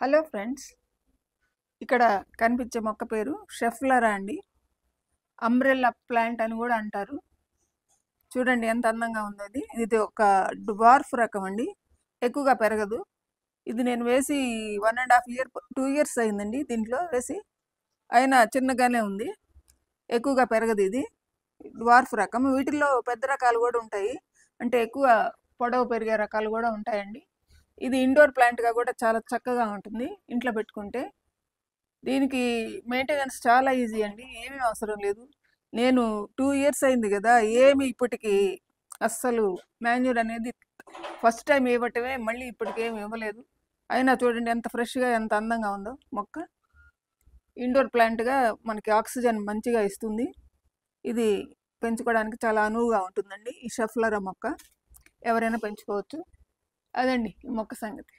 Hello friends, ఇక్కడ కనిపించే మొక్క పేరు షెఫ్లరా అండి. అంబ్రెల్లా ప్లాంట్ అని కూడా అంటారు. చూడండి ఎంత అందంగా ఉంది అది. ఇది ఒక డ్వార్ఫ్ రకం అండి, ఎక్కువగా పెరగదు. ఇది నేను వేసి 1.5 ఇయర్ 2 ఇయర్స్ అయిందండి దీంట్లో వేసి. అయినా చిన్నగానే ఉంది, ఎక్కువగా పెరగదు. ఇది డ్వార్ఫ్ రకం. వీటిల్లో పెద్ద రకాలు కూడా ఉంటాయి, అంటే ఎక్కువ పొడవు పెరిగే రకాలు కూడా ఉంటాయండి. ఇది ఇండోర్ ప్లాంట్గా కూడా చాలా చక్కగా ఉంటుంది ఇంట్లో పెట్టుకుంటే. దీనికి మెయింటెనెన్స్ చాలా ఈజీ అండి, ఏమీ అవసరం లేదు. నేను 2 ఇయర్స్ అయింది కదా, ఏమి ఇప్పటికి అస్సలు మాన్యూర్ అనేది ఫస్ట్ టైం ఇవ్వటమే, మళ్ళీ ఇప్పటికేమి ఇవ్వలేదు. అయినా చూడండి ఎంత ఫ్రెష్గా ఎంత అందంగా ఉందో మొక్క. ఇండోర్ ప్లాంట్గా మనకి ఆక్సిజన్ మంచిగా ఇస్తుంది. ఇది పెంచుకోవడానికి చాలా అనువుగా ఉంటుందండి ఈ షెఫ్లరా మొక్క. ఎవరైనా పెంచుకోవచ్చు. అదండి ఈ మొక్క సంగతి.